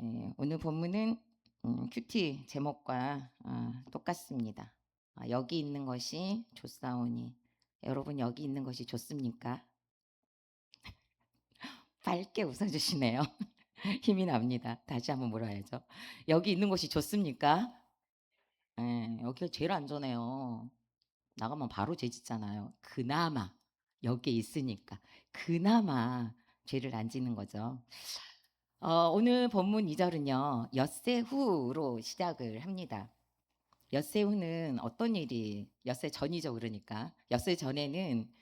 오늘 본문은 큐티 제목과 똑같습니다. 여기 있는 것이 좋사오니. 여러분, 여기 있는 것이 좋습니까? 밝게 웃어주시네요. 힘이 납니다. 다시 한번 물어야죠. 여기 있는 것이 좋습니까? 여기가 제일 안전해요. 나가면 바로 죄 짓잖아요. 그나마 여기에 있으니까 그나마 죄를 안 짓는 거죠. 오늘 본문 2절은요, 엿새 후로 시작을 합니다. 엿새 후는 어떤 일이, 엿새 전이죠, 그러니까. 엿새 전에는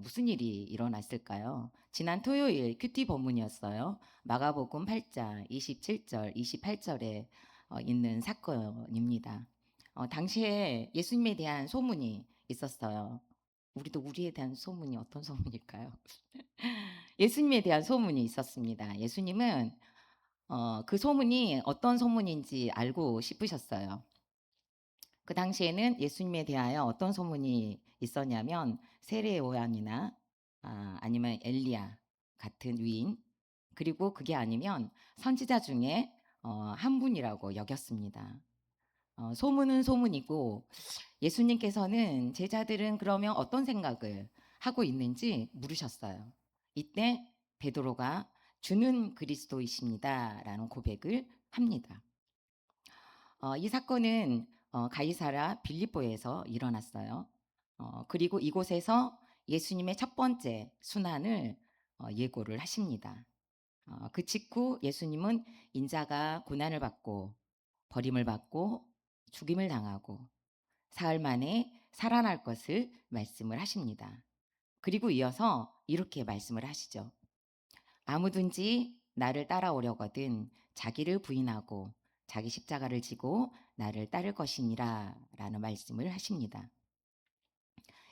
무슨 일이 일어났을까요? 지난 토요일 큐티 본문이었어요. 마가복음 8장 27절, 28절에 있는 사건입니다. 당시에 예수님에 대한 소문이 있었어요. 우리도 우리에 대한 소문이 어떤 소문일까요? 예수님에 대한 소문이 있었습니다. 예수님은 그 소문이 어떤 소문인지 알고 싶으셨어요. 그 당시에는 예수님에 대하여 어떤 소문이 있었냐면 세례 요한이나 아니면 엘리야 같은 위인, 그리고 그게 아니면 선지자 중에 한 분이라고 여겼습니다. 소문은 소문이고 예수님께서는 제자들은 그러면 어떤 생각을 하고 있는지 물으셨어요. 이때 베드로가 주는 그리스도이십니다라는 고백을 합니다. 이 사건은 가이사라 빌립보에서 일어났어요. 그리고 이곳에서 예수님의 첫 번째 순환을 예고를 하십니다. 그 직후 예수님은 인자가 고난을 받고 버림을 받고 죽임을 당하고 사흘 만에 살아날 것을 말씀을 하십니다. 그리고 이어서 이렇게 말씀을 하시죠. 아무든지 나를 따라오려거든 자기를 부인하고 자기 십자가를 지고 나를 따를 것이니라 라는 말씀을 하십니다.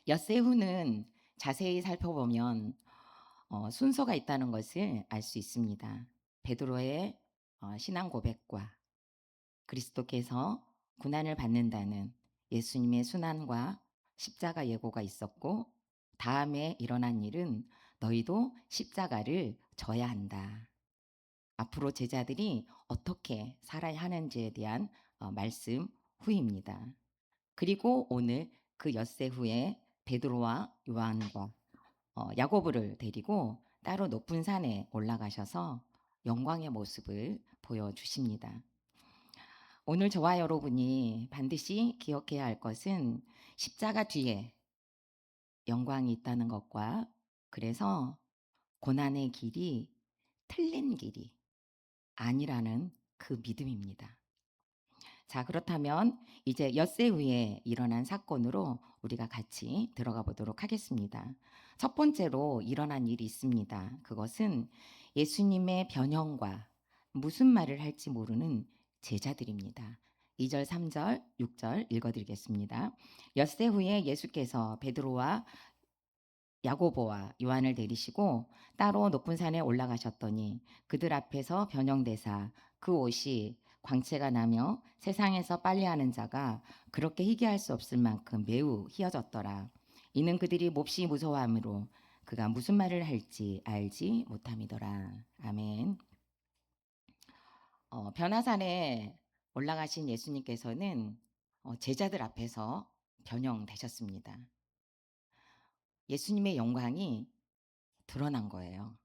엿새 후는 자세히 살펴보면 순서가 있다는 것을 알 수 있습니다. 베드로의 신앙 고백과 그리스도께서 고난을 받는다는 예수님의 순환과 십자가 예고가 있었고, 다음에 일어난 일은 너희도 십자가를 져야 한다. 앞으로 제자들이 어떻게 살아야 하는지에 대한 말씀 후입니다. 그리고 오늘 그 엿새 후에 베드로와 요한과 야고보를 데리고 따로 높은 산에 올라가셔서 영광의 모습을 보여주십니다. 오늘 저와 여러분이 반드시 기억해야 할 것은 십자가 뒤에 영광이 있다는 것과, 그래서 고난의 길이 틀린 길이 아니라는 그 믿음입니다. 자, 그렇다면 이제 엿새 후에 일어난 사건으로 우리가 같이 들어가 보도록 하겠습니다. 첫 번째로 일어난 일이 있습니다. 그것은 예수님의 변형과 무슨 말을 할지 모르는 제자들입니다. 2절, 3절, 6절 읽어드리겠습니다. 엿새 후에 예수께서 베드로와 야고보와 요한을 데리시고 따로 높은 산에 올라가셨더니 그들 앞에서 변형되사 그 옷이 광채가 나며 세상에서 빨래하는 자가 그렇게 희귀할 수 없을 만큼 매우 희어졌더라. 이는 그들이 몹시 무서워함으로 그가 무슨 말을 할지 알지 못함이더라. 아멘. 변화산에 올라가신 예수님께서는 제자들 앞에서 변형되셨습니다. 예수님의 영광이 드러난 거예요.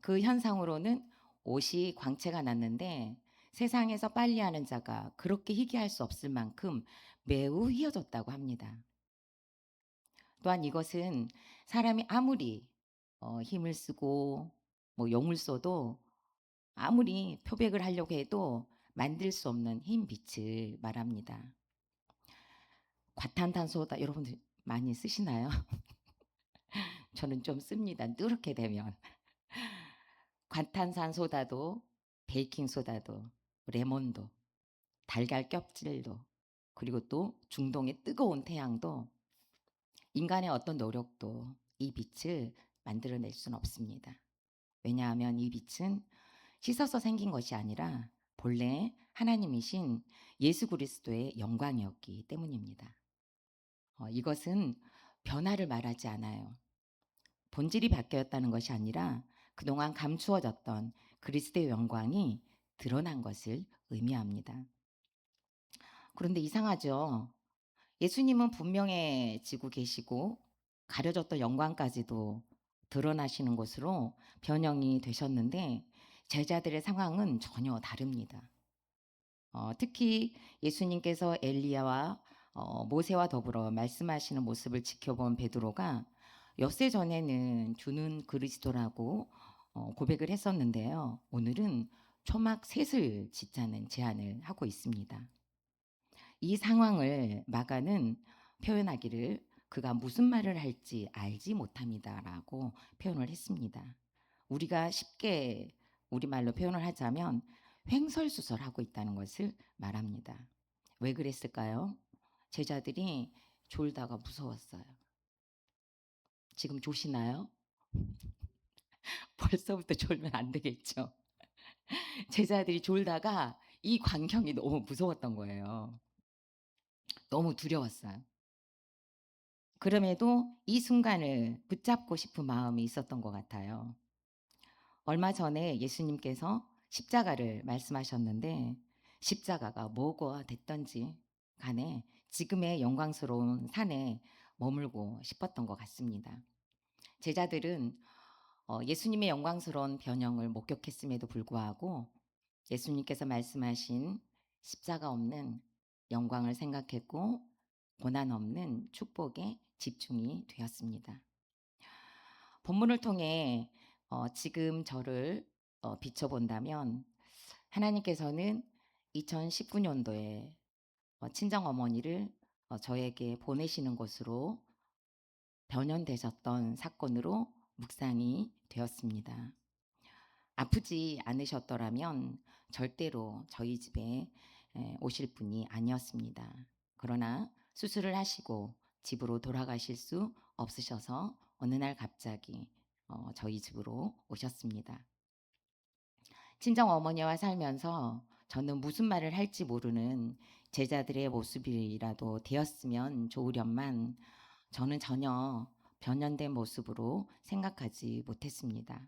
그 현상으로는 옷이 광채가 났는데 세상에서 빨리하는 자가 그렇게 희귀할 수 없을 만큼 매우 희어졌다고 합니다. 또한 이것은 사람이 아무리 힘을 쓰고 뭐 용을 써도 아무리 표백을 하려고 해도 만들 수 없는 흰 빛을 말합니다. 과탄탄소다 여러분들 많이 쓰시나요? 저는 좀 씁니다. 누렇게 되면. 과탄산소다도, 베이킹소다도, 레몬도, 달걀 껍질도, 그리고 또 중동의 뜨거운 태양도, 인간의 어떤 노력도 이 빛을 만들어낼 수는 없습니다. 왜냐하면 이 빛은 씻어서 생긴 것이 아니라 본래 하나님이신 예수 그리스도의 영광이었기 때문입니다. 이것은 변화를 말하지 않아요. 본질이 바뀌었다는 것이 아니라 그동안 감추어졌던 그리스도의 영광이 드러난 것을 의미합니다. 그런데 이상하죠? 예수님은 분명해지고 계시고 가려졌던 영광까지도 드러나시는 것으로 변형이 되셨는데 제자들의 상황은 전혀 다릅니다. 특히 예수님께서 엘리야와 모세와 더불어 말씀하시는 모습을 지켜본 베드로가 엿새 전에는 주는 그리스도라고 고백을 했었는데요. 오늘은 초막 셋을 짓자는 제안을 하고 있습니다. 이 상황을 마가는 표현하기를 그가 무슨 말을 할지 알지 못합니다라고 표현을 했습니다. 우리가 쉽게 우리말로 표현을 하자면 횡설수설하고 있다는 것을 말합니다. 왜 그랬을까요? 제자들이 졸다가 무서웠어요. 지금 조시나요? 벌써부터 졸면 안 되겠죠. 제자들이 졸다가 이 광경이 너무 무서웠던 거예요. 너무 두려웠어요. 그럼에도 이 순간을 붙잡고 싶은 마음이 있었던 것 같아요. 얼마 전에 예수님께서 십자가를 말씀하셨는데 십자가가 뭐가 됐던지 간에 지금의 영광스러운 산에 머물고 싶었던 것 같습니다. 제자들은 예수님의 영광스러운 변형을 목격했음에도 불구하고 예수님께서 말씀하신 십자가 없는 영광을 생각했고 고난 없는 축복에 집중이 되었습니다. 본문을 통해 지금 저를 비춰본다면 하나님께서는 2019년도에 친정 어머니를 저에게 보내시는 것으로 변현되셨던 사건으로 묵상이 되었습니다. 아프지 않으셨더라면 절대로 저희 집에 오실 분이 아니었습니다. 그러나 수술을 하시고 집으로 돌아가실 수 없으셔서 어느 날 갑자기 저희 집으로 오셨습니다. 친정 어머니와 살면서 저는 무슨 말을 할지 모르는 제자들의 모습이라도 되었으면 좋으련만 저는 전혀 변현된 모습으로 생각하지 못했습니다.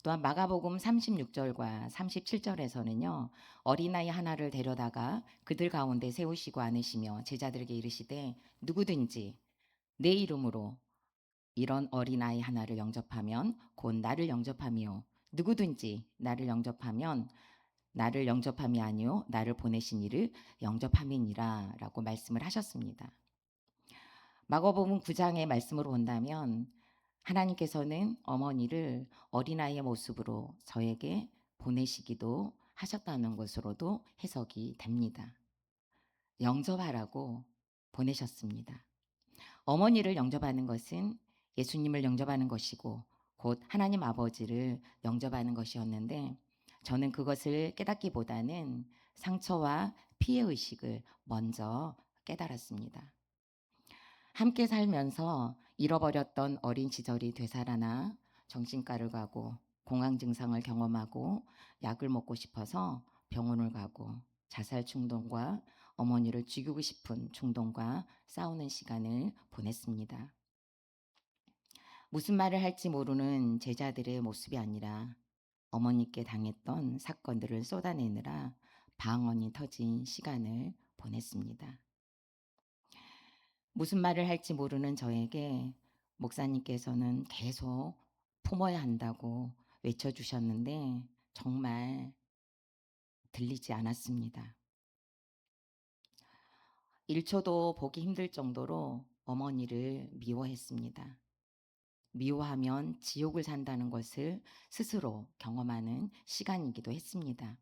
또한 마가복음 36절과 37절에서는요. 어린아이 하나를 데려다가 그들 가운데 세우시고 안으시며 제자들에게 이르시되 누구든지 내 이름으로 이런 어린아이 하나를 영접하면 곧 나를 영접함이요 누구든지 나를 영접하면 나를 영접함이 아니요 나를 보내신 이를 영접함이니라 라고 말씀을 하셨습니다. 마가복음 9장의 말씀으로 본다면 하나님께서는 어머니를 어린아이의 모습으로 저에게 보내시기도 하셨다는 것으로도 해석이 됩니다. 영접하라고 보내셨습니다. 어머니를 영접하는 것은 예수님을 영접하는 것이고 곧 하나님 아버지를 영접하는 것이었는데 저는 그것을 깨닫기보다는 상처와 피해의식을 먼저 깨달았습니다. 함께 살면서 잃어버렸던 어린 시절이 되살아나 정신과를 가고 공황 증상을 경험하고 약을 먹고 싶어서 병원을 가고 자살 충동과 어머니를 죽이고 싶은 충동과 싸우는 시간을 보냈습니다. 무슨 말을 할지 모르는 제자들의 모습이 아니라 어머니께 당했던 사건들을 쏟아내느라 방언이 터진 시간을 보냈습니다. 무슨 말을 할지 모르는 저에게 목사님께서는 계속 품어야 한다고 외쳐주셨는데 정말 들리지 않았습니다. 1초도 보기 힘들 정도로 어머니를 미워했습니다. 미워하면 지옥을 산다는 것을 스스로 경험하는 시간이기도 했습니다.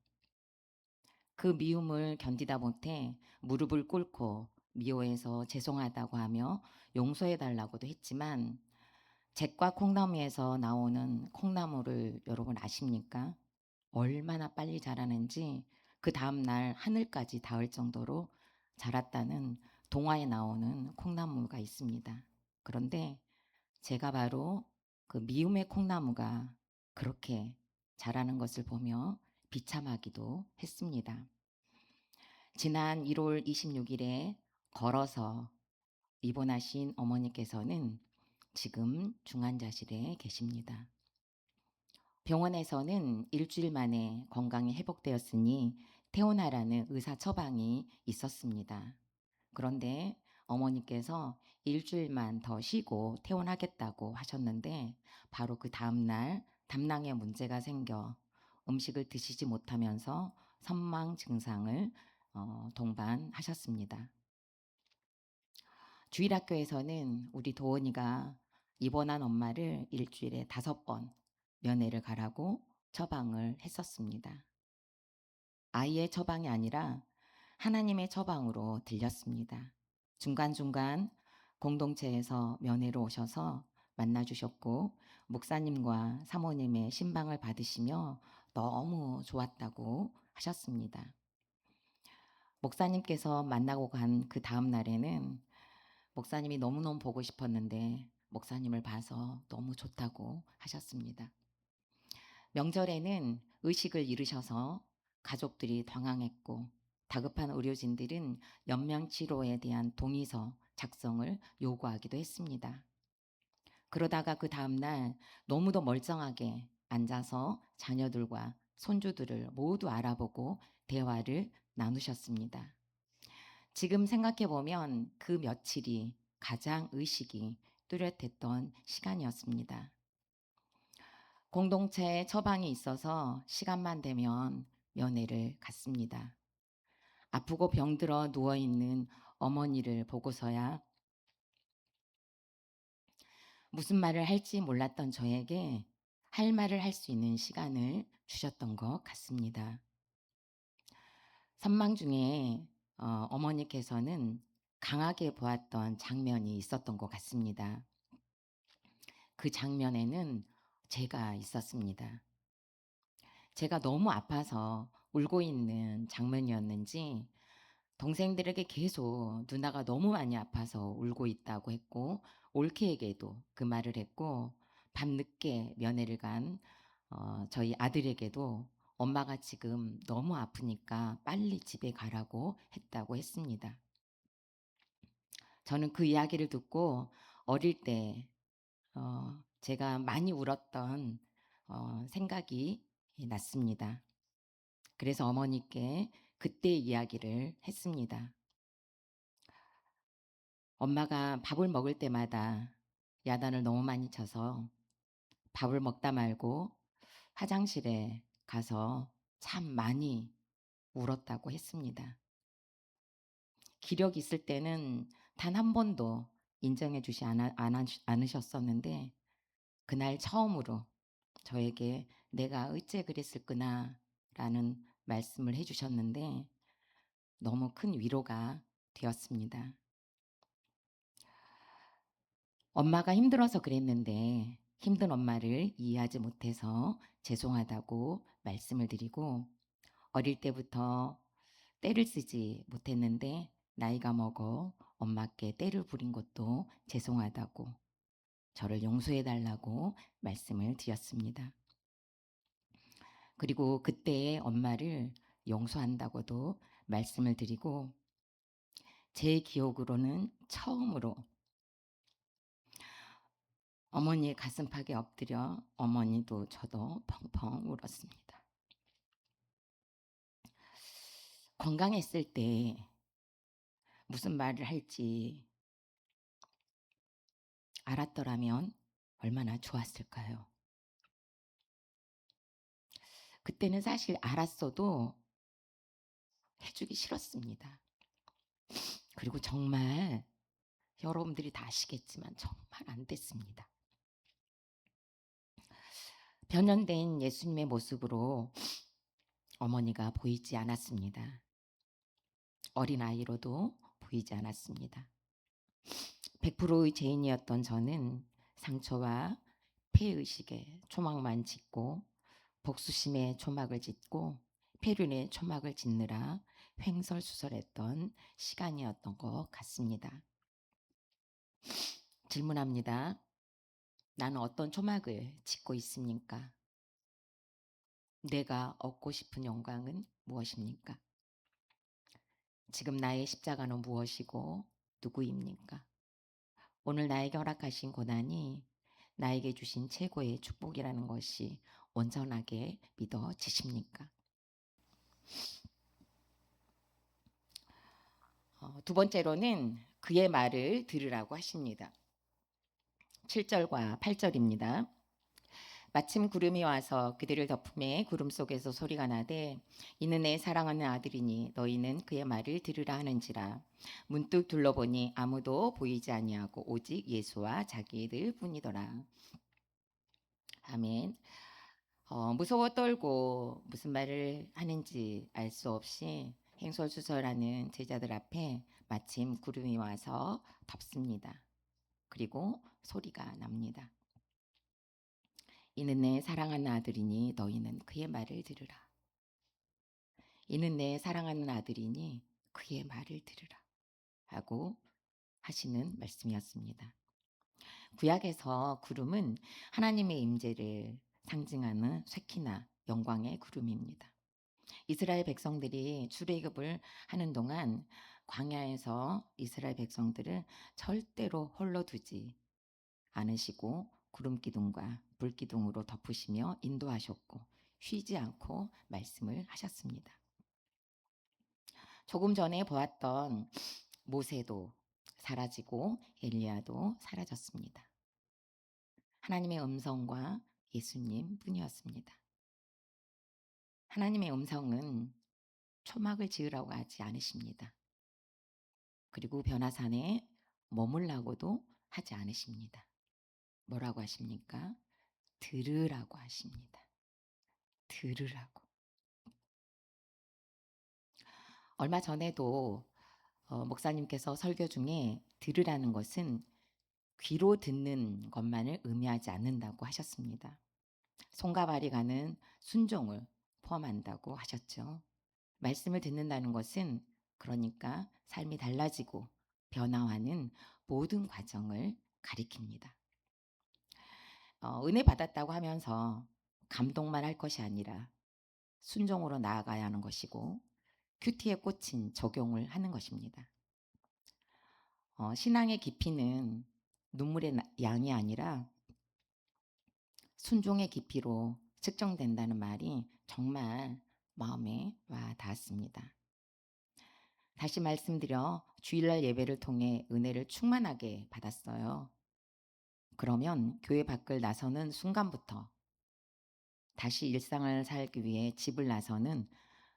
그 미움을 견디다 못해 무릎을 꿇고 미워해서 죄송하다고 하며 용서해 달라고도 했지만 잭과 콩나무에서 나오는 콩나무를 여러분 아십니까? 얼마나 빨리 자라는지 그 다음날 하늘까지 닿을 정도로 자랐다는 동화에 나오는 콩나무가 있습니다. 그런데 제가 바로 그 미움의 콩나무가 그렇게 자라는 것을 보며 비참하기도 했습니다. 지난 1월 26일에 걸어서 입원하신 어머니께서는 지금 중환자실에 계십니다. 병원에서는 일주일 만에 건강이 회복되었으니 퇴원하라는 의사 처방이 있었습니다. 그런데 어머니께서 일주일만 더 쉬고 퇴원하겠다고 하셨는데 바로 그 다음날 담낭에 문제가 생겨 음식을 드시지 못하면서 선망 증상을 동반하셨습니다. 주일학교에서는 우리 도원이가 입원한 엄마를 일주일에 5번 면회를 가라고 처방을 했었습니다. 아이의 처방이 아니라 하나님의 처방으로 들렸습니다. 중간중간 공동체에서 면회로 오셔서 만나주셨고 목사님과 사모님의 신방을 받으시며 너무 좋았다고 하셨습니다. 목사님께서 만나고 간 그 다음 날에는 목사님이 너무너무 보고 싶었는데 목사님을 봐서 너무 좋다고 하셨습니다. 명절에는 의식을 잃으셔서 가족들이 당황했고 다급한 의료진들은 연명치료에 대한 동의서 작성을 요구하기도 했습니다. 그러다가 그 다음날 너무도 멀쩡하게 앉아서 자녀들과 손주들을 모두 알아보고 대화를 나누셨습니다. 지금 생각해보면 그 며칠이 가장 의식이 뚜렷했던 시간이었습니다. 공동체에 처방이 있어서 시간만 되면 면회를 갔습니다. 아프고 병들어 누워있는 어머니를 보고서야 무슨 말을 할지 몰랐던 저에게 할 말을 할 수 있는 시간을 주셨던 것 같습니다. 선망 중에 어머니께서는 강하게 보았던 장면이 있었던 것 같습니다. 그 장면에는 제가 있었습니다. 제가 너무 아파서 울고 있는 장면이었는지 동생들에게 계속 누나가 너무 많이 아파서 울고 있다고 했고 올케에게도 그 말을 했고 밤늦게 면회를 간 저희 아들에게도 엄마가 지금 너무 아프니까 빨리 집에 가라고 했다고 했습니다. 저는 그 이야기를 듣고 어릴 때 제가 많이 울었던 생각이 났습니다. 그래서 어머니께 그때 이야기를 했습니다. 엄마가 밥을 먹을 때마다 야단을 너무 많이 쳐서 밥을 먹다 말고 화장실에 가서 참 많이 울었다고 했습니다. 기력 있을 때는 단 한 번도 인정해 주지 않으셨었는데 그날 처음으로 저에게 내가 어째 그랬을까나 라는 말씀을 해주셨는데 너무 큰 위로가 되었습니다. 엄마가 힘들어서 그랬는데 힘든 엄마를 이해하지 못해서 죄송하다고 말씀을 드리고 어릴 때부터 때를 쓰지 못했는데 나이가 먹어 엄마께 때를 부린 것도 죄송하다고 저를 용서해 달라고 말씀을 드렸습니다. 그리고 그때의 엄마를 용서한다고도 말씀을 드리고 제 기억으로는 처음으로 어머니의 가슴팍에 엎드려 어머니도 저도 펑펑 울었습니다. 건강했을 때 무슨 말을 할지 알았더라면 얼마나 좋았을까요? 그때는 사실 알았어도 해주기 싫었습니다. 그리고 정말 여러분들이 다 아시겠지만 정말 안 됐습니다. 변연된 예수님의 모습으로 어머니가 보이지 않았습니다. 어린아이로도 보이지 않았습니다. 100%의 죄인이었던 저는 상처와 폐의식에 초막만 짓고 복수심에 초막을 짓고 폐륜에 초막을 짓느라 횡설수설했던 시간이었던 것 같습니다. 질문합니다. 나는 어떤 초막을 짓고 있습니까? 내가 얻고 싶은 영광은 무엇입니까? 지금 나의 십자가는 무엇이고 누구입니까? 오늘 나에게 허락하신 고난이 나에게 주신 최고의 축복이라는 것이 온전하게 믿어지십니까? 두 번째로는 그의 말을 들으라고 하십니다. 7절과 8절입니다. 마침 구름이 와서 그들을 덮음에 구름 속에서 소리가 나되 이는 내 사랑하는 아들이니 너희는 그의 말을 들으라 하는지라. 문득 둘러보니 아무도 보이지 아니하고 오직 예수와 자기들 뿐이더라. 아멘. 무서워 떨고 무슨 말을 하는지 알 수 없이 행설수설하는 제자들 앞에 마침 구름이 와서 덮습니다. 그리고 소리가 납니다. 이는 내 사랑하는 아들이니 너희는 그의 말을 들으라. 이는 내 사랑하는 아들이니 그의 말을 들으라. 하고 하시는 말씀이었습니다. 구약에서 구름은 하나님의 임재를 상징하는 쇠키나 영광의 구름입니다. 이스라엘 백성들이 출애굽을 하는 동안 광야에서 이스라엘 백성들을 절대로 홀로 두지 않으시고 구름 기둥과 불 기둥으로 덮으시며 인도하셨고 쉬지 않고 말씀을 하셨습니다. 조금 전에 보았던 모세도 사라지고 엘리야도 사라졌습니다. 하나님의 음성과 예수님 뿐이었습니다. 하나님의 음성은 초막을 지으라고 하지 않으십니다. 그리고 변화산에 머물라고도 하지 않으십니다. 뭐라고 하십니까? 들으라고 하십니다. 들으라고. 얼마 전에도 목사님께서 설교 중에 들으라는 것은 귀로 듣는 것만을 의미하지 않는다고 하셨습니다. 손과 발이 가는 순종을 포함한다고 하셨죠. 말씀을 듣는다는 것은 그러니까 삶이 달라지고 변화하는 모든 과정을 가리킵니다. 은혜 받았다고 하면서 감동만 할 것이 아니라 순종으로 나아가야 하는 것이고 큐티에 꽂힌 적용을 하는 것입니다. 신앙의 깊이는 눈물의 양이 아니라 순종의 깊이로 측정된다는 말이 정말 마음에 와 닿았습니다. 다시 말씀드려 주일날 예배를 통해 은혜를 충만하게 받았어요. 그러면 교회 밖을 나서는 순간부터 다시 일상을 살기 위해 집을 나서는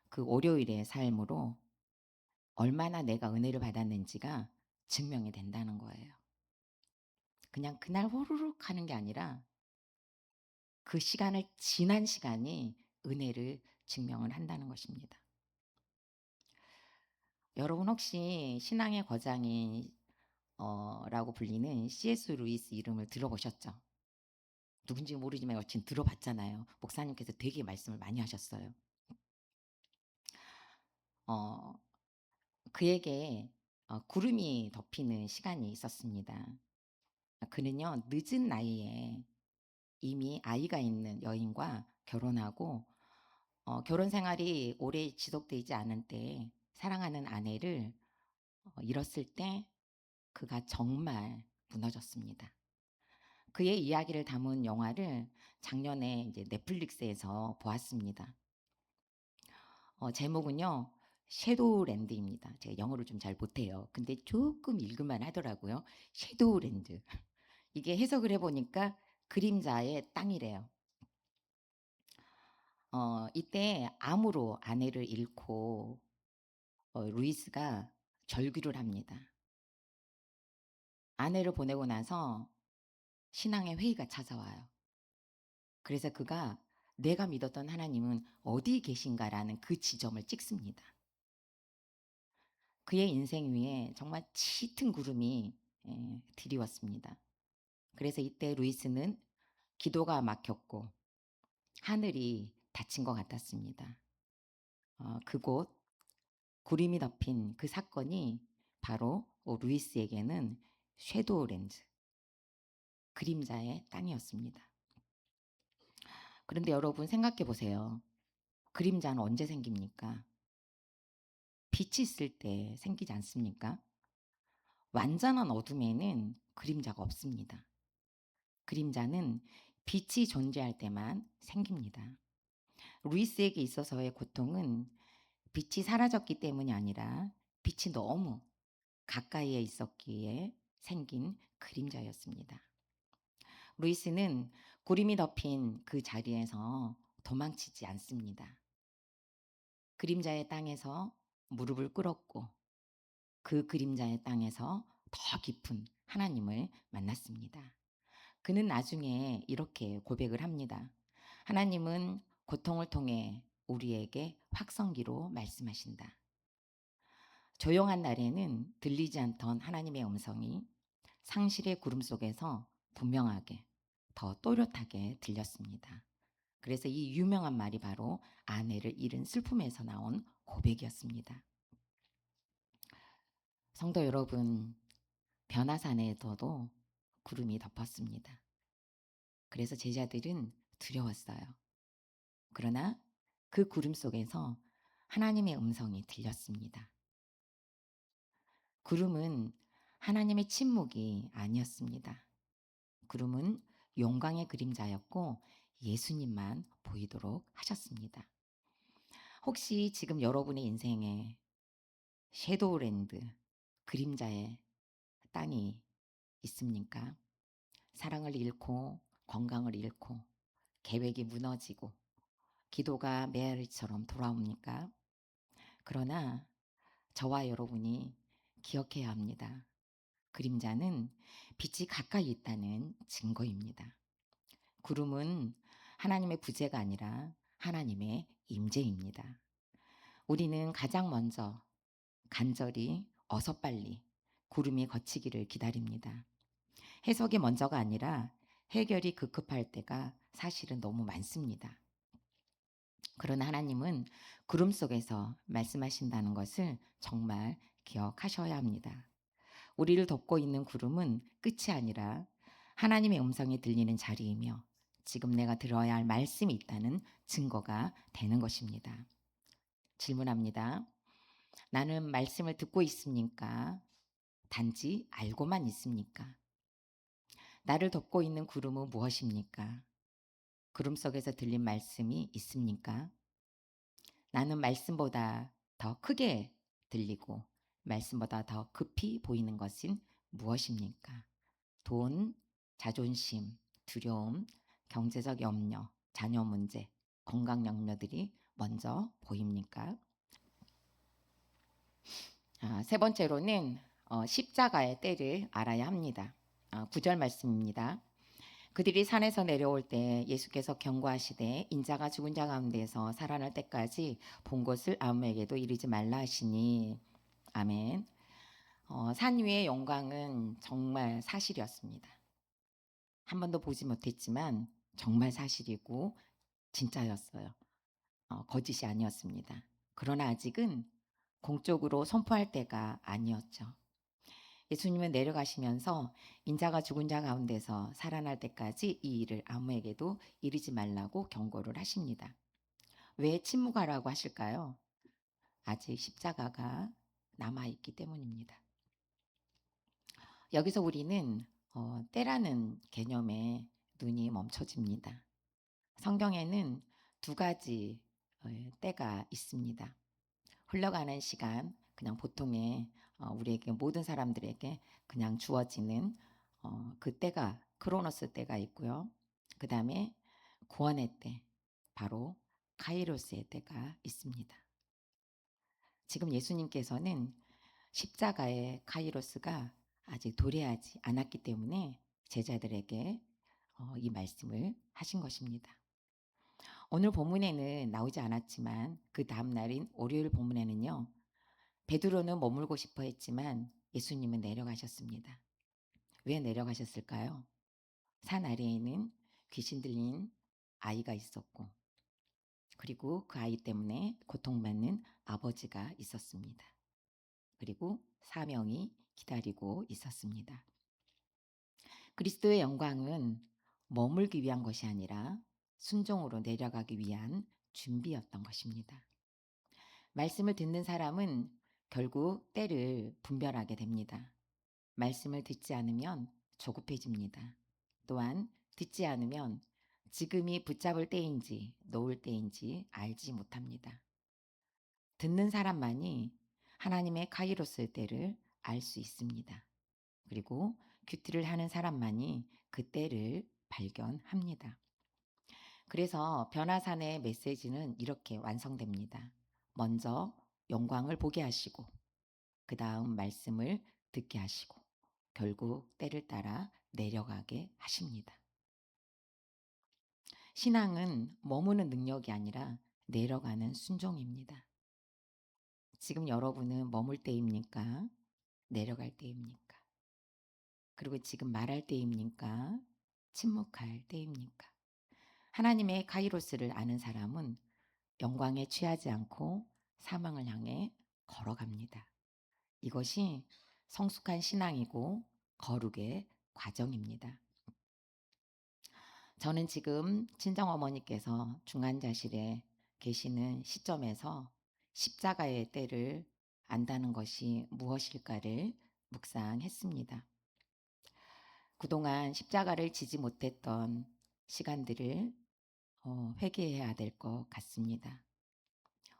그 월요일의 삶으로 얼마나 내가 은혜를 받았는지가 증명이 된다는 거예요. 그냥 그날 호로록 하는 게 아니라 그 시간을 지난 시간이 은혜를 증명을 한다는 것입니다. 여러분 혹시 신앙의 거장이 라고 불리는 C.S. 루이스 이름을 들어보셨죠? 누군지 모르지만 여튼 들어봤잖아요. 목사님께서 되게 말씀을 많이 하셨어요. 어, 그에게 구름이 덮이는 시간이 있었습니다. 그는요 늦은 나이에 이미 아이가 있는 여인과 결혼하고 결혼 생활이 오래 지속되지 않은 때 사랑하는 아내를 잃었을 때 그가 정말 무너졌습니다. 그의 이야기를 담은 영화를 작년에 이제 넷플릭스에서 보았습니다. 제목은요 섀도우랜드입니다. 제가 영어를 좀 잘 못해요. 근데 조금 읽을만 하더라고요. 섀도우랜드. 이게 해석을 해보니까 그림자의 땅이래요. 이때 암으로 아내를 잃고 루이스가 절규를 합니다. 아내를 보내고 나서 신앙의 회의가 찾아와요. 그래서 그가 내가 믿었던 하나님은 어디 계신가라는 그 지점을 찍습니다. 그의 인생 위에 정말 짙은 구름이 드리웠습니다. 그래서 이때 루이스는 기도가 막혔고 하늘이 닫힌 것 같았습니다. 그곳 구름이 덮인 그 사건이 바로 루이스에게는 섀도우랜드, 그림자의 땅이었습니다. 그런데 여러분 생각해 보세요. 그림자는 언제 생깁니까? 빛이 있을 때 생기지 않습니까? 완전한 어둠에는 그림자가 없습니다. 그림자는 빛이 존재할 때만 생깁니다. 루이스에게 있어서의 고통은 빛이 사라졌기 때문이 아니라 빛이 너무 가까이에 있었기에 생긴 그림자였습니다. 루이스는 구름이 덮인 그 자리에서 도망치지 않습니다. 그림자의 땅에서 무릎을 꿇었고 그 그림자의 땅에서 더 깊은 하나님을 만났습니다. 그는 나중에 이렇게 고백을 합니다. 하나님은 고통을 통해 우리에게 확성기로 말씀하신다. 조용한 날에는 들리지 않던 하나님의 음성이 상실의 구름 속에서 분명하게 더 또렷하게 들렸습니다. 그래서 이 유명한 말이 바로 아내를 잃은 슬픔에서 나온 고백이었습니다. 성도 여러분, 변화산에서도 구름이 덮었습니다. 그래서 제자들은 두려웠어요. 그러나 그 구름 속에서 하나님의 음성이 들렸습니다. 구름은 하나님의 침묵이 아니었습니다. 구름은 영광의 그림자였고 예수님만 보이도록 하셨습니다. 혹시 지금 여러분의 인생에 섀도우랜드, 그림자의 땅이 있습니까? 사랑을 잃고 건강을 잃고 계획이 무너지고 기도가 메아리처럼 돌아옵니까? 그러나 저와 여러분이 기억해야 합니다. 그림자는 빛이 가까이 있다는 증거입니다. 구름은 하나님의 부재가 아니라 하나님의 임재입니다. 우리는 가장 먼저 간절히 어서 빨리 구름이 걷히기를 기다립니다. 해석이 먼저가 아니라 해결이 급급할 때가 사실은 너무 많습니다. 그러나 하나님은 구름 속에서 말씀하신다는 것을 정말 기억하셔야 합니다. 우리를 덮고 있는 구름은 끝이 아니라 하나님의 음성이 들리는 자리이며 지금 내가 들어야 할 말씀이 있다는 증거가 되는 것입니다. 질문합니다. 나는 말씀을 듣고 있습니까? 단지 알고만 있습니까? 나를 덮고 있는 구름은 무엇입니까? 구름 속에서 들린 말씀이 있습니까? 나는 말씀보다 더 크게 들리고 말씀보다 더 급히 보이는 것은 무엇입니까? 돈, 자존심, 두려움, 경제적 염려, 자녀 문제, 건강 염려들이 먼저 보입니까? 세 번째로는 십자가의 때를 알아야 합니다. 9절 말씀입니다. 그들이 산에서 내려올 때 예수께서 경고하시되 인자가 죽은 자 가운데서 살아날 때까지 본 것을 아무에게도 이르지 말라 하시니 아멘. 산 위의 영광은 정말 사실이었습니다. 한 번도 보지 못했지만 정말 사실이고 진짜였어요. 거짓이 아니었습니다. 그러나 아직은 공적으로 선포할 때가 아니었죠. 예수님은 내려가시면서 인자가 죽은 자 가운데서 살아날 때까지 이 일을 아무에게도 이르지 말라고 경고를 하십니다. 왜 침묵하라고 하실까요? 아직 십자가가 남아있기 때문입니다. 여기서 우리는 때라는 개념에 눈이 멈춰집니다. 성경에는 두 가지 때가 있습니다. 흘러가는 시간, 그냥 보통의 우리에게 모든 사람들에게 그냥 주어지는 그 때가 크로노스 때가 있고요. 그 다음에 구원의 때, 바로 카이로스의 때가 있습니다. 지금 예수님께서는 십자가의 카이로스가 아직 도래하지 않았기 때문에 제자들에게 이 말씀을 하신 것입니다. 오늘 본문에는 나오지 않았지만 그 다음 날인 월요일 본문에는요. 베드로는 머물고 싶어 했지만 예수님은 내려가셨습니다. 왜 내려가셨을까요? 산 아래에는 귀신 들린 아이가 있었고 그리고 그 아이 때문에 고통받는 아버지가 있었습니다. 그리고 사명이 기다리고 있었습니다. 그리스도의 영광은 머물기 위한 것이 아니라 순종으로 내려가기 위한 준비였던 것입니다. 말씀을 듣는 사람은 결국 때를 분별하게 됩니다. 말씀을 듣지 않으면 조급해집니다. 또한 듣지 않으면 지금이 붙잡을 때인지 놓을 때인지 알지 못합니다. 듣는 사람만이 하나님의 카이로스의 때를 알 수 있습니다. 그리고 큐티를 하는 사람만이 그 때를 발견합니다. 그래서 변화산의 메시지는 이렇게 완성됩니다. 먼저 영광을 보게 하시고, 그 다음 말씀을 듣게 하시고, 결국 때를 따라 내려가게 하십니다. 신앙은 머무는 능력이 아니라 내려가는 순종입니다. 지금 여러분은 머물 때입니까? 내려갈 때입니까? 그리고 지금 말할 때입니까? 침묵할 때입니까? 하나님의 카이로스를 아는 사람은 영광에 취하지 않고 사망을 향해 걸어갑니다. 이것이 성숙한 신앙이고 거룩의 과정입니다. 저는 지금 친정어머니께서 중환자실에 계시는 시점에서 십자가의 때를 안다는 것이 무엇일까를 묵상했습니다. 그동안 십자가를 지지 못했던 시간들을 회개해야 될 것 같습니다.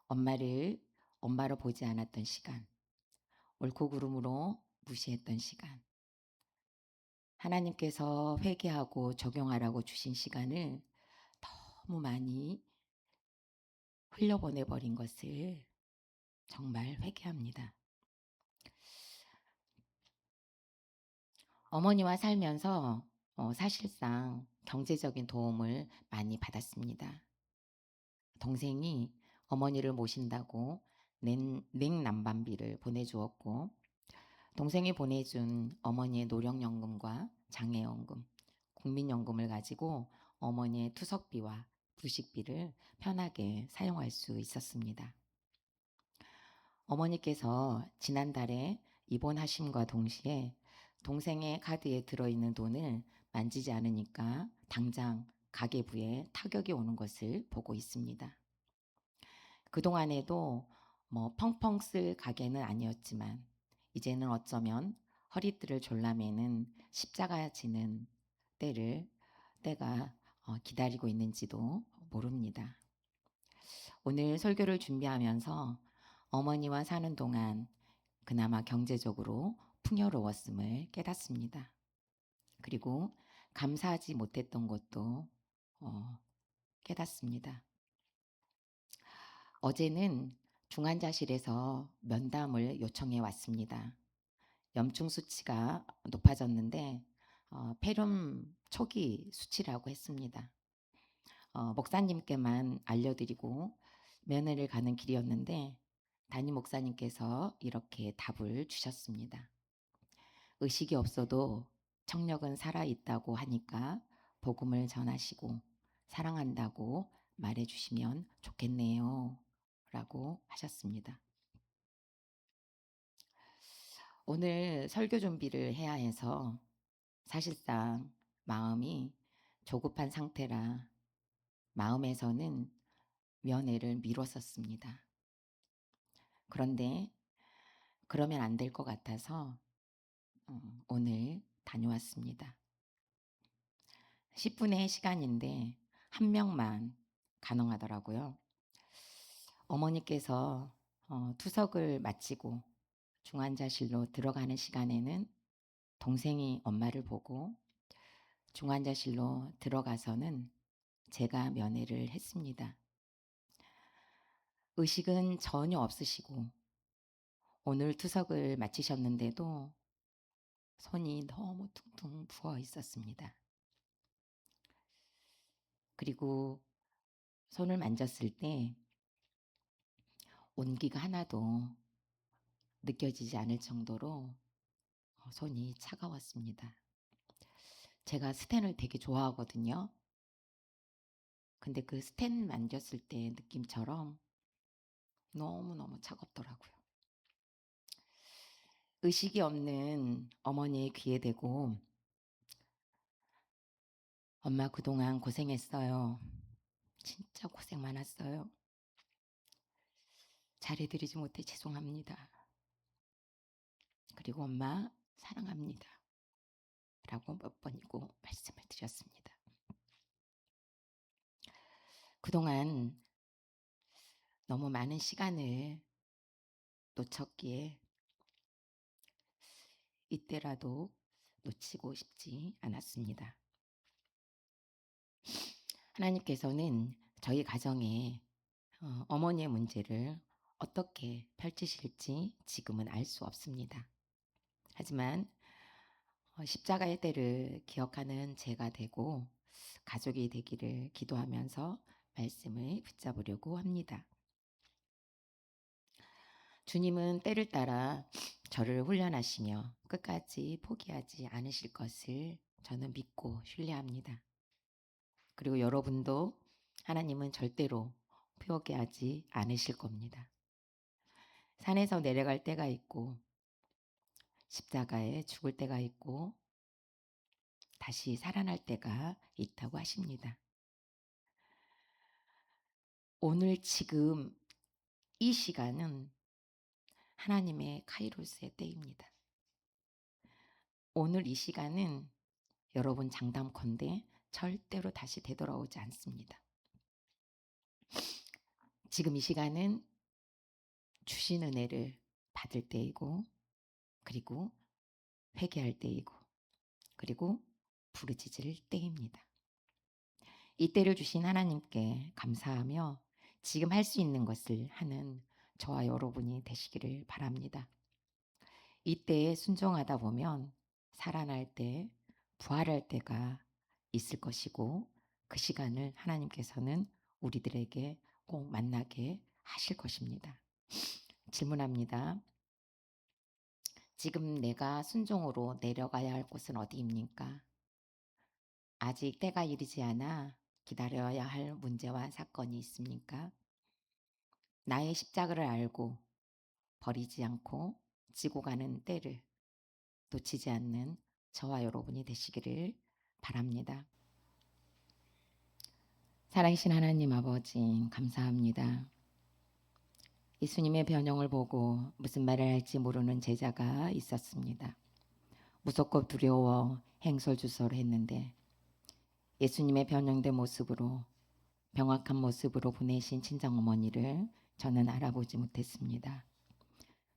엄마를 엄마로 보지 않았던 시간, 옳고 그름으로 무시했던 시간, 하나님께서 회개하고 적용하라고 주신 시간을 너무 많이 흘려보내버린 것을 정말 회개합니다. 어머니와 살면서 사실상 경제적인 도움을 많이 받았습니다. 동생이 어머니를 모신다고 냉난방비를 보내주었고, 동생이 보내준 어머니의 노령연금과 장애연금, 국민연금을 가지고 어머니의 투석비와 부식비를 편하게 사용할 수 있었습니다. 어머니께서 지난달에 입원하심과 동시에 동생의 카드에 들어있는 돈을 만지지 않으니까 당장 가계부에 타격이 오는 것을 보고 있습니다. 그동안에도 펑펑 쓸 가게는 아니었지만 이제는 어쩌면 허리띠를 졸라매는 십자가 지는 때가 기다리고 있는지도 모릅니다. 오늘 설교를 준비하면서 어머니와 사는 동안 그나마 경제적으로 풍요로웠음을 깨닫습니다. 그리고 감사하지 못했던 것도 깨닫습니다. 어제는 중환자실에서 면담을 요청해 왔습니다. 염증 수치가 높아졌는데 폐렴 초기 수치라고 했습니다. 목사님께만 알려드리고 면회를 가는 길이었는데 담임 목사님께서 이렇게 답을 주셨습니다. 의식이 없어도 청력은 살아있다고 하니까 복음을 전하시고 사랑한다고 말해주시면 좋겠네요. 라고 하셨습니다. 오늘 설교 준비를 해야 해서 사실상 마음이 조급한 상태라 마음에서는 면회를 미뤘었습니다. 그런데 그러면 안 될 것 같아서 오늘 다녀왔습니다. 10분의 시간인데 한 명만 가능하더라고요. 어머니께서 투석을 마치고 중환자실로 들어가는 시간에는 동생이 엄마를 보고 중환자실로 들어가서는 제가 면회를 했습니다. 의식은 전혀 없으시고 오늘 투석을 마치셨는데도 손이 너무 퉁퉁 부어 있었습니다. 그리고 손을 만졌을 때 온기가 하나도 느껴지지 않을 정도로 손이 차가웠습니다. 제가 스텐을 되게 좋아하거든요. 근데 그 스텐 만졌을 때 느낌처럼 너무너무 차갑더라고요. 의식이 없는 어머니의 귀에 대고 엄마 그동안 고생했어요. 진짜 고생 많았어요. 잘해드리지 못해 죄송합니다. 그리고 엄마 사랑합니다. 라고 몇 번이고 말씀을 드렸습니다. 그동안 너무 많은 시간을 놓쳤기에 이때라도 놓치고 싶지 않았습니다. 하나님께서는 저희 가정에 어머니의 문제를 어떻게 펼치실지 지금은 알 수 없습니다. 하지만 십자가의 때를 기억하는 제가 되고 가족이 되기를 기도하면서 말씀을 붙잡으려고 합니다. 주님은 때를 따라 저를 훈련하시며 끝까지 포기하지 않으실 것을 저는 믿고 신뢰합니다. 그리고 여러분도 하나님은 절대로 포기하지 않으실 겁니다. 산에서 내려갈 때가 있고 십자가에 죽을 때가 있고 다시 살아날 때가 있다고 하십니다. 오늘 지금 이 시간은 하나님의 카이로스의 때입니다. 오늘 이 시간은 여러분 장담컨대 절대로 다시 되돌아오지 않습니다. 지금 이 시간은 주신 은혜를 받을 때이고 그리고 회개할 때이고 그리고 부르짖을 때입니다. 이 때를 주신 하나님께 감사하며 지금 할 수 있는 것을 하는 저와 여러분이 되시기를 바랍니다. 이때에 순종하다 보면 살아날 때, 부활할 때가 있을 것이고 그 시간을 하나님께서는 우리들에게 꼭 만나게 하실 것입니다. 질문합니다. 지금 내가 순종으로 내려가야 할 곳은 어디입니까? 아직 때가 이르지 않아 기다려야 할 문제와 사건이 있습니까? 나의 십자가를 알고 버리지 않고 지고 가는 때를 놓치지 않는 저와 여러분이 되시기를 바랍니다. 살아계신 하나님 아버지 감사합니다. 예수님의 변형을 보고 무슨 말을 할지 모르는 제자가 있었습니다. 무섭고 두려워 행설주설 했는데 예수님의 변형된 모습으로 명확한 모습으로 보내신 친정어머니를 저는 알아보지 못했습니다.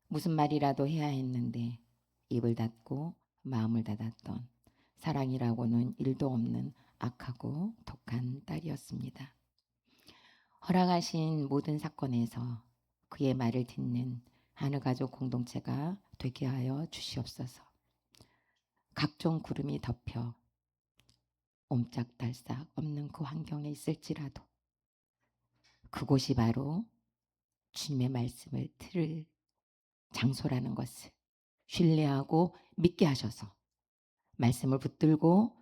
무슨 말이라도 해야 했는데 입을 닫고 마음을 닫았던 사랑이라고는 일도 없는 악하고 독한 딸이었습니다. 허락하신 모든 사건에서 그의 말을 듣는 하늘가족 공동체가 되게 하여 주시옵소서. 각종 구름이 덮여 옴짝달싹 없는 그 환경에 있을지라도 그곳이 바로 주님의 말씀을 들을 장소라는 것을 신뢰하고 믿게 하셔서 말씀을 붙들고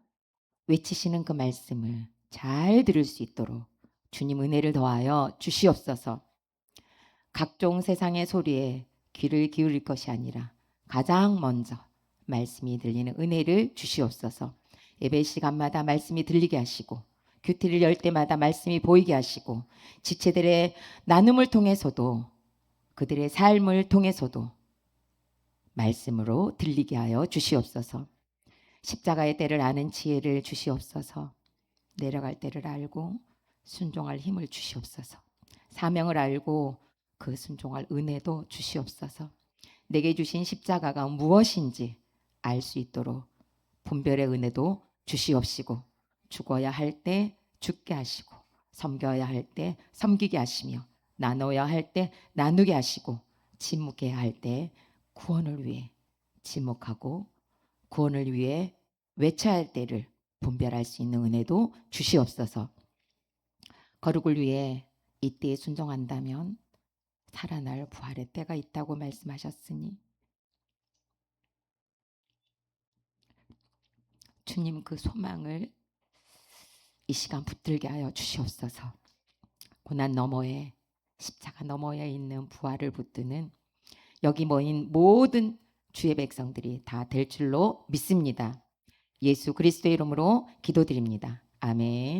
외치시는 그 말씀을 잘 들을 수 있도록 주님 은혜를 더하여 주시옵소서. 각종 세상의 소리에 귀를 기울일 것이 아니라 가장 먼저 말씀이 들리는 은혜를 주시옵소서. 예배 시간마다 말씀이 들리게 하시고 큐티를 열 때마다 말씀이 보이게 하시고 지체들의 나눔을 통해서도 그들의 삶을 통해서도 말씀으로 들리게 하여 주시옵소서. 십자가의 때를 아는 지혜를 주시옵소서. 내려갈 때를 알고 순종할 힘을 주시옵소서. 사명을 알고 그 순종할 은혜도 주시옵소서. 내게 주신 십자가가 무엇인지 알 수 있도록 분별의 은혜도 주시옵시고 죽어야 할 때 죽게 하시고 섬겨야 할 때 섬기게 하시며 나눠야 할 때 나누게 하시고 침묵해야 할 때 구원을 위해 침묵하고 구원을 위해 외쳐야 할 때를 분별할 수 있는 은혜도 주시옵소서. 거룩을 위해 이때에 순종한다면 살아날 부활의 때가 있다고 말씀하셨으니 주님 그 소망을 이 시간 붙들게 하여 주시옵소서. 고난 너머에 십자가 너머에 있는 부활을 붙드는 여기 모인 모든 주의 백성들이 다 될 줄로 믿습니다. 예수 그리스도의 이름으로 기도드립니다. 아멘.